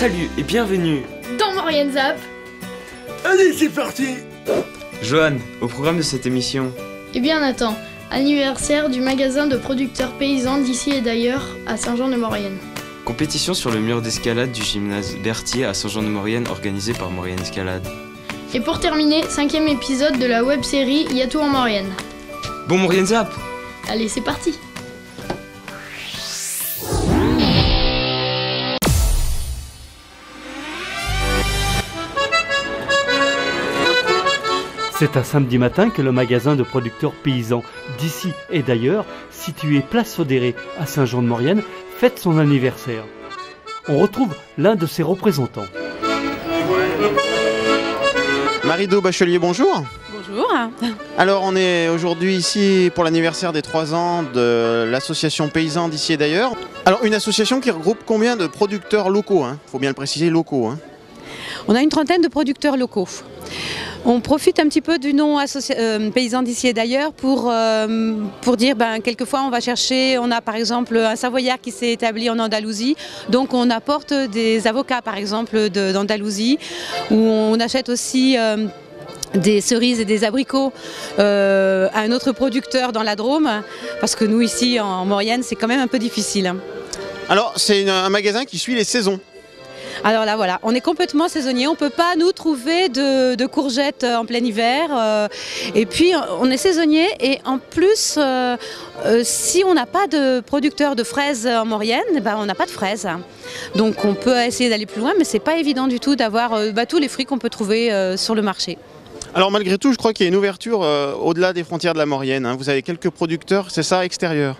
Salut et bienvenue dans Maurienne Zap. Allez, c'est parti. Johan, au programme de cette émission. Eh bien Nathan, anniversaire du magasin de producteurs paysans d'ici et d'ailleurs à Saint-Jean-de-Maurienne. Compétition sur le mur d'escalade du gymnase Berthier à Saint-Jean-de-Maurienne organisée par Maurienne Escalade. Et pour terminer, 5e épisode de la web-série Y'a tout en Maurienne. Bon Maurienne Zap. Allez, c'est parti. C'est un samedi matin que le magasin de producteurs paysans d'ici et d'ailleurs, situé place Sodéré à Saint-Jean-de-Maurienne, fête son anniversaire. On retrouve l'un de ses représentants. Marie-Do Bachelier, bonjour. Bonjour. Alors on est aujourd'hui ici pour l'anniversaire des 3 ans de l'association Paysans d'ici et d'ailleurs. Alors une association qui regroupe combien de producteurs locaux, Faut bien le préciser, locaux. On a une trentaine de producteurs locaux. On profite un petit peu du nom Paysans d'ici et d'ailleurs pour dire quelquefois on va chercher, on a par exemple un Savoyard qui s'est établi en Andalousie, donc on apporte des avocats par exemple d'Andalousie, où on achète aussi des cerises et des abricots à un autre producteur dans la Drôme, parce que nous ici en Maurienne c'est quand même un peu difficile. Alors c'est un magasin qui suit les saisons. Alors là voilà, on est complètement saisonnier, on ne peut pas nous trouver de courgettes en plein hiver, et puis on est saisonnier et en plus si on n'a pas de producteur de fraises en Maurienne, on n'a pas de fraises. Donc on peut essayer d'aller plus loin, mais c'est pas évident du tout d'avoir tous les fruits qu'on peut trouver sur le marché. Alors malgré tout, je crois qu'il y a une ouverture au-delà des frontières de la Maurienne. Vous avez quelques producteurs, c'est ça, extérieurs?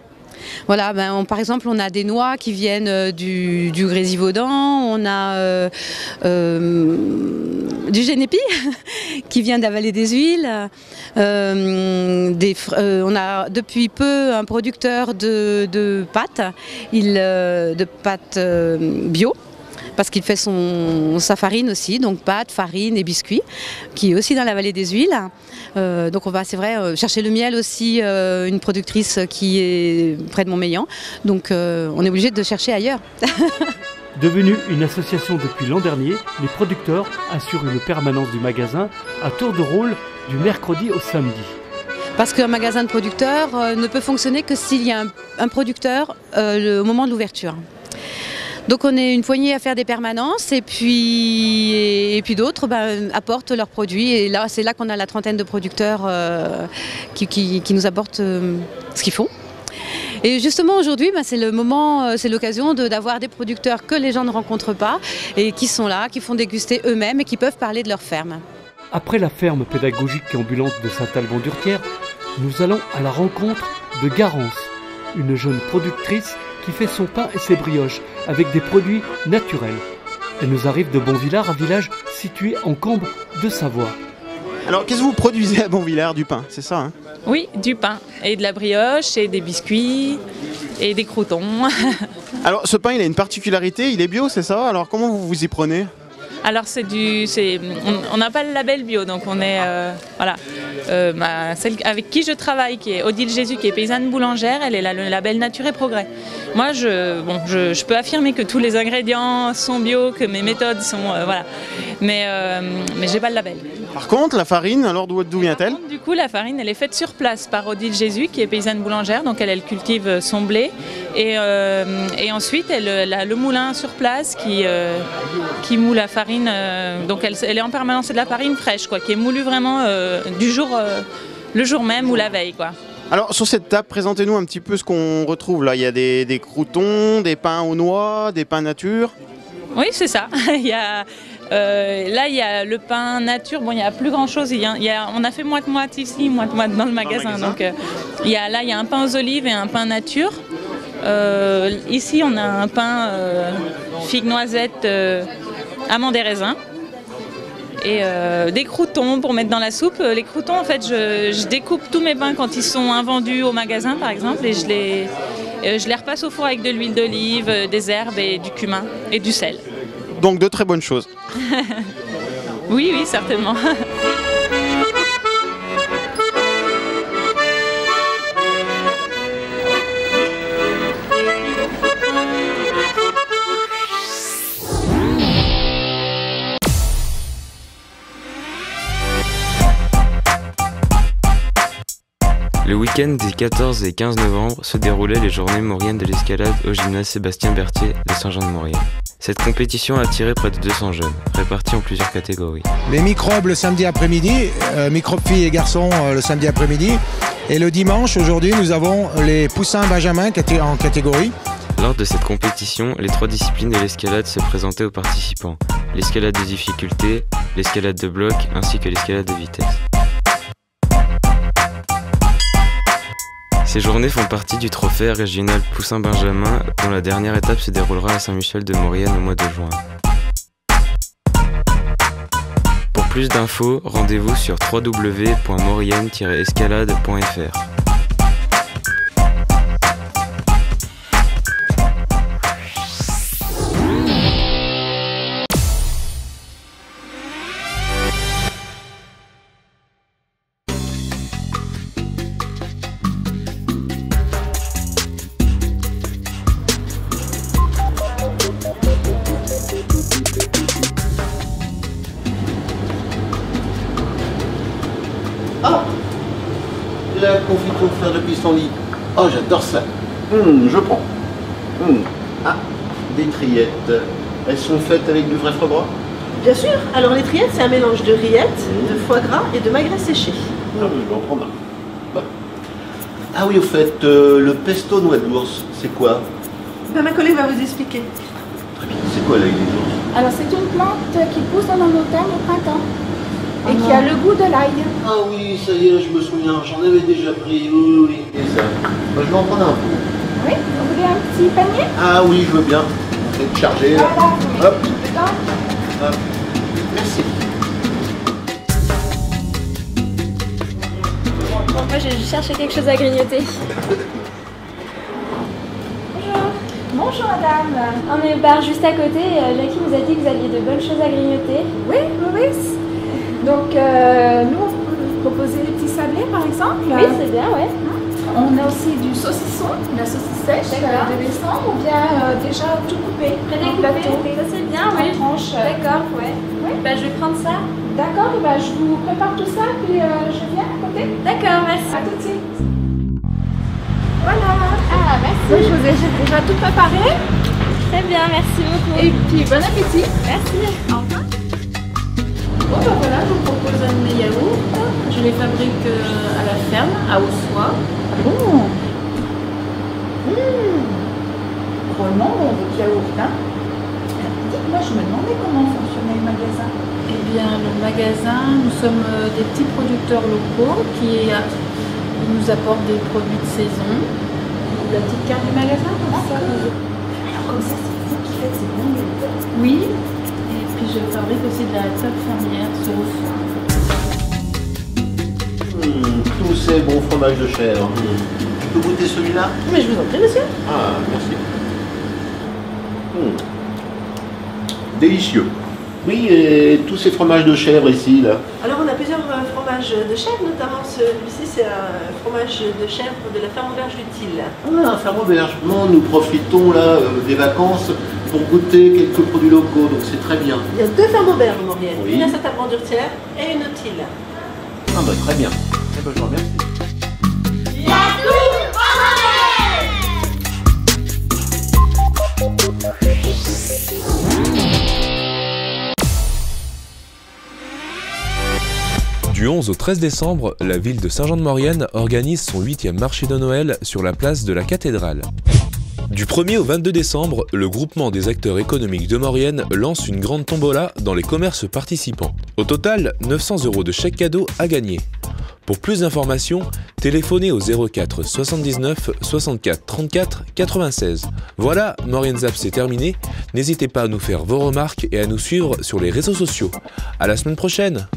Voilà, par exemple, on a des noix qui viennent du Grésivaudan, on a du Genépi qui vient de la vallée des Huiles, on a depuis peu un producteur de pâtes, bio. Parce qu'il fait sa farine aussi, donc pâtes, farine et biscuits, qui est aussi dans la vallée des Huiles. Donc on va, c'est vrai, chercher le miel aussi, une productrice qui est près de Montmélian. Donc on est obligé de chercher ailleurs. Devenue une association depuis l'an dernier, les producteurs assurent une permanence du magasin à tour de rôle du mercredi au samedi. Parce qu'un magasin de producteurs ne peut fonctionner que s'il y a un producteur au moment de l'ouverture. Donc on est une poignée à faire des permanences et puis d'autres apportent leurs produits, et là c'est là qu'on a la trentaine de producteurs qui nous apportent ce qu'ils font. Et justement aujourd'hui c'est le moment, c'est l'occasion d'avoir des producteurs que les gens ne rencontrent pas et qui sont là, qui font déguster eux-mêmes et qui peuvent parler de leur ferme. Après la ferme pédagogique et ambulante de Saint-Alban-d'Urtière, nous allons à la rencontre de Garance, une jeune productrice qui fait son pain et ses brioches avec des produits naturels. Elle nous arrive de Bonvillars, un village situé en Cambre de Savoie. Alors qu'est-ce que vous produisez à Bonvillars? Du pain, c'est ça Oui, du pain et de la brioche et des biscuits et des croûtons. Alors ce pain il a une particularité, il est bio, c'est ça? Alors comment vous vous y prenez? Alors on n'a pas le label bio, donc on est celle avec qui je travaille, qui est Odile Jésus, qui est paysanne boulangère, elle est le label Nature et Progrès. Moi je peux affirmer que tous les ingrédients sont bio, que mes méthodes sont mais j'ai pas le label. Par contre la farine, alors d'où vient-elle? Du coup la farine elle est faite sur place par Odile Jésus, qui est paysanne boulangère, donc elle cultive son blé et ensuite elle a le moulin sur place qui moule la farine. Donc elle est en permanence, c'est de la farine fraîche qui est moulue vraiment le jour même ou la veille Alors sur cette table, présentez-nous un petit peu ce qu'on retrouve là. Il y a des croûtons, des pains aux noix, des pains nature. Oui c'est ça. Là il y a le pain nature, il n'y a plus grand chose, on a fait moite-moite ici, moite-moite dans le magasin. Donc il y a un pain aux olives et un pain nature. Ici on a un pain figue noisette, amandes et raisins, et des croûtons pour mettre dans la soupe. Les croûtons en fait je découpe tous mes pains quand ils sont invendus au magasin par exemple, et je les repasse au four avec de l'huile d'olive, des herbes et du cumin et du sel. Donc de très bonnes choses. Oui certainement. Le week-end des 14 et 15 novembre se déroulaient les journées mauriennes de l'escalade au gymnase Sébastien Berthier de Saint-Jean-de-Maurienne. Cette compétition a attiré près de 200 jeunes, répartis en plusieurs catégories. Les microbes le samedi après-midi, microbes filles et garçons le samedi après-midi. Et le dimanche, aujourd'hui, nous avons les poussins benjamins en catégorie. Lors de cette compétition, les 3 disciplines de l'escalade se présentaient aux participants. L'escalade de difficulté, l'escalade de bloc ainsi que l'escalade de vitesse. Ces journées font partie du trophée régional Poussin Benjamin dont la dernière étape se déroulera à Saint-Michel-de-Maurienne au mois de juin. Pour plus d'infos, rendez-vous sur www.maurienne-escalade.fr. Ah, la confiture fleur de pissenlit. Oh, j'adore ça. Je prends. Ah, des trillettes. Elles sont faites avec du vrai foie gras? Bien sûr. Alors les trillettes, c'est un mélange de rillettes, de foie gras et de magret séché. Ah oui, je vais en prendre un. Bah. Ah oui, au fait, le pesto noix d'ours, c'est quoi? Ben, ma collègue va vous expliquer. Très bien. C'est quoi l'ail des ours? Alors c'est une plante qui pousse dans nos montagnes au printemps et qui a le goût de l'ail. Ah oui, ça y est, je me souviens, j'en avais déjà pris, oui. Et ça, bah, je vais en prendre un peu. Oui, vous voulez un petit panier? Ah oui, je veux bien. C'est chargé. Voilà, Hop. dedans. Hop. Merci. Bon, moi j'ai cherché quelque chose à grignoter. Bonjour madame. On est au bar juste à côté. Jackie nous a dit que vous aviez de bonnes choses à grignoter. Oui. Donc, nous, on peut proposer des petits sablés, par exemple. Oui, c'est bien, ouais. On a aussi du saucisson, de la saucisse sèche de décembre, ou bien déjà tout coupé. Prédécoupé, ça c'est bien, oui. Tranche. D'accord, ouais. Oui. Bah, je vais prendre ça. D'accord, je vous prépare tout ça, puis je viens à côté. D'accord, merci. À tout de suite. Voilà. Ah, merci. Donc, je vous ai déjà tout préparé. Très bien, merci beaucoup. Et puis, bon appétit. Merci. Au revoir. Bon ben voilà, je vous propose un de mes yaourts. Je les fabrique à la ferme, à Ossois. Bon. Vraiment bon votre yaourt, hein. Dites-moi, je me demandais comment fonctionnait le magasin. Eh bien, le magasin, nous sommes des petits producteurs locaux qui nous apportent des produits de saison. La petite carte du magasin, comme ça. Alors comme ça, c'est vous qui faites ces bons yaourts? Oui. Et puis je fabrique aussi de la table fermière sur Ossois. Tous ces bons fromages de chèvre. Tu peux goûter celui-là? Mais je vous en prie, monsieur. Ah, merci. Délicieux. Oui, et tous ces fromages de chèvre ici, là. Alors on a plusieurs fromages de chèvre, notamment celui-ci, c'est un fromage de chèvre de la ferme auberge du Tille. Ah, ferme auberge. Nous profitons là des vacances pour goûter quelques produits locaux, donc c'est très bien. Il y a 2 fermes auberges en Maurienne, Oui. une à Saint-Amand-Durtière et une au Tille. Ah bah très bien. Eh ben, je vous remercie. Du 11 au 13 décembre, la ville de Saint-Jean-de-Maurienne organise son 8e marché de Noël sur la place de la Cathédrale. Du 1er au 22 décembre, le groupement des acteurs économiques de Maurienne lance une grande tombola dans les commerces participants. Au total, 900 € de chèques cadeaux à gagner. Pour plus d'informations, téléphonez au 04 79 64 34 96. Voilà, Maurienne Zap c'est terminé. N'hésitez pas à nous faire vos remarques et à nous suivre sur les réseaux sociaux. À la semaine prochaine!